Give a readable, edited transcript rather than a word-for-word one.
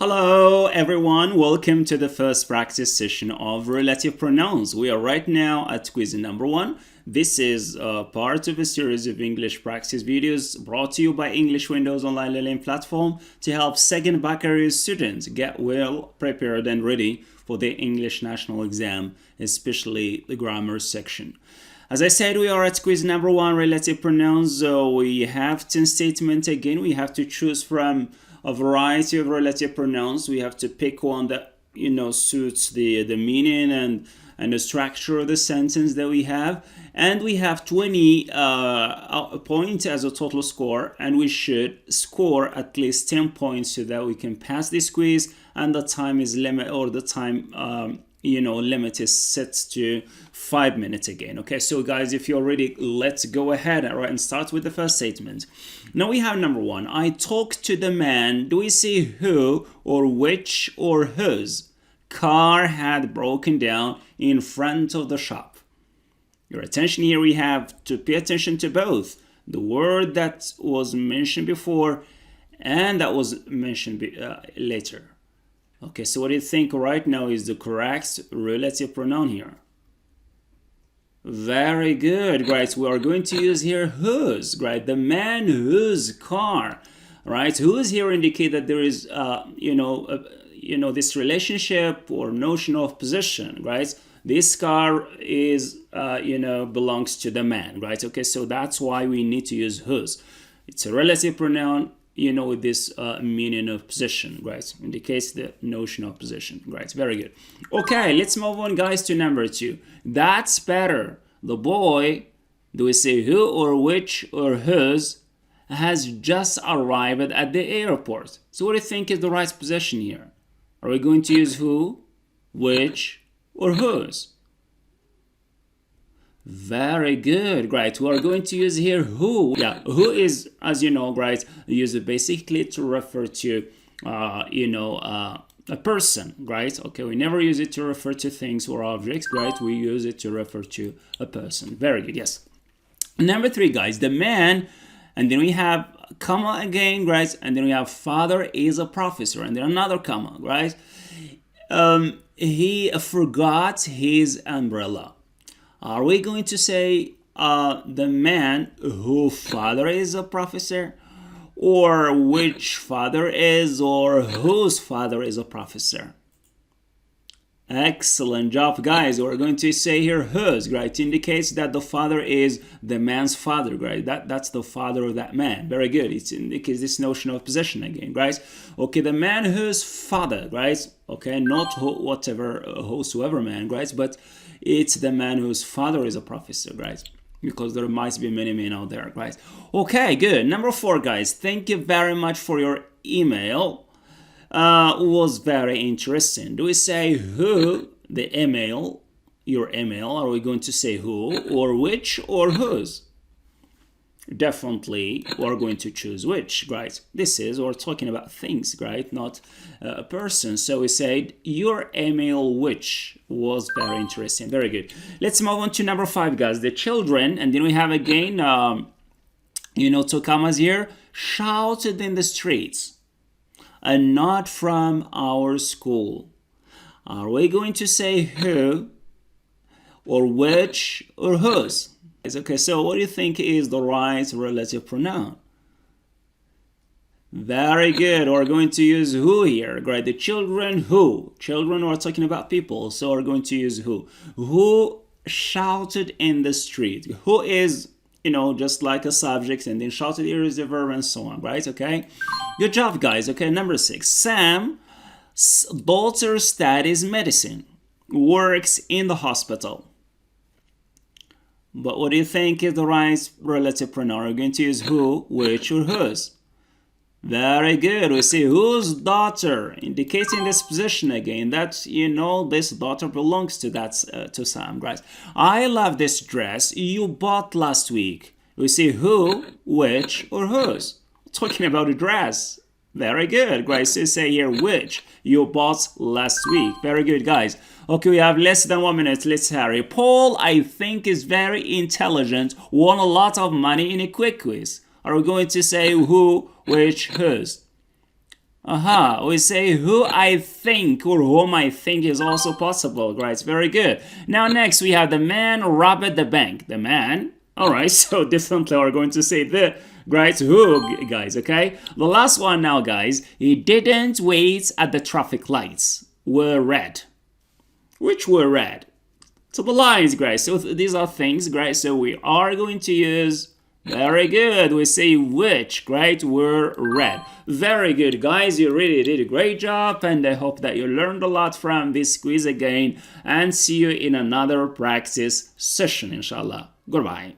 Hello everyone, welcome to the first practice session of relative pronouns. We are right now at quiz number 1. This is part of a series of English practice videos brought to you by English Windows Online Learning Platform to help second baccalaureate students get well prepared and ready for the English National Exam, especially the grammar section. As I said, we are at quiz number 1, relative pronouns. We have 10 statements again. We have to choose from a variety of relative pronouns. We have to pick one that suits the meaning and the structure of the sentence that we have. And we have 20 points as a total score, and we should score at least 10 points so that we can pass this quiz. And the time is limit, or the time limit is set to 5 minutes again. Okay, so guys, if you're ready, let's go ahead and start with the first statement. Now we have number 1. I talked to the man. Do we see who or which or whose car had broken down in front of the shop? Your attention here, we have to pay attention to both the word that was mentioned before and that was mentioned later. Okay, so what do you think right now is the correct relative pronoun here? Very good, right? We are going to use here whose, right? The man whose car, right? Whose here indicate that there is, this relationship or notion of possession, right? This car is, belongs to the man, right? Okay, so that's why we need to use whose. It's a relative pronoun, with this meaning of possession, right? Indicates the notion of possession, right? Very good. Okay, let's move on, guys, to number 2. That's better. The boy, do we say who or which or whose, has just arrived at the airport. So what do you think is the right possession here? Are we going to use who, which, or whose? Very good, right? We are going to use here who. Yeah, who is, as you know, right, used basically to refer to, a person, right? Okay, we never use it to refer to things or objects, right? We use it to refer to a person. Very good, yes. Number 3, guys, the man, and then we have comma again, right? And then we have father is a professor, and then another comma, right? He forgot his umbrella. Are we going to say the man whose father is a professor, or which father is, or whose father is a professor? Excellent job, guys. We're going to say here whose, right? It indicates that the father is the man's father, right? That's the father of that man. Very good. It indicates this notion of possession again, right? Okay, the man whose father, right? Okay, not whosoever man, right? But it's the man whose father is a professor, right? Because there might be many men out there, right? Okay, good. Number 4, guys. Thank you very much for your email. Was very interesting. Do we say who, the email, your email? Are we going to say who, or which, or whose? Definitely we're going to choose which, right? We're talking about things, right? Not a person. So we said your email which was very interesting. Very good. Let's move on to number 5, guys. The children, and then we have again, two commas here, shouted in the streets and not from our school. Are we going to say who, or which, or whose? Okay, so what do you think is the right relative pronoun? Very good. We're going to use who here, right? The children, who. Children, we're talking about people, so we're going to use who. Who shouted in the street? Who is, just like a subject, and then shouted here is the verb and so on, right? Okay, good job, guys. Okay, number 6. Sam's daughter studies medicine, works in the hospital. But what do you think is the right relative pronoun? We're going to use who, which, or whose. Very good. We see whose daughter, indicating this position again, that, this daughter belongs to to Sam, right? I love this dress you bought last week. We see who, which, or whose. Talking about a dress. Very good, guys. So say here which you bought last week. Very good, guys. Okay, we have less than 1 minute. Let's hurry. Paul, I think, is very intelligent. Won a lot of money in a quick quiz. Are we going to say who, which, whose? Aha, we say who I think or whom I think is also possible. Right, very good. Now next we have the man robbed the bank. The man. All right, so differently we're going to say the, right, who, guys, okay? The last one now, guys. He didn't wait at the traffic lights. Were red. Which were red? So the lines, guys. So these are things, guys. So we are going to use, very good, we say which, right, were red. Very good, guys. You really did a great job, and I hope that you learned a lot from this quiz again, and see you in another practice session, inshallah. Goodbye.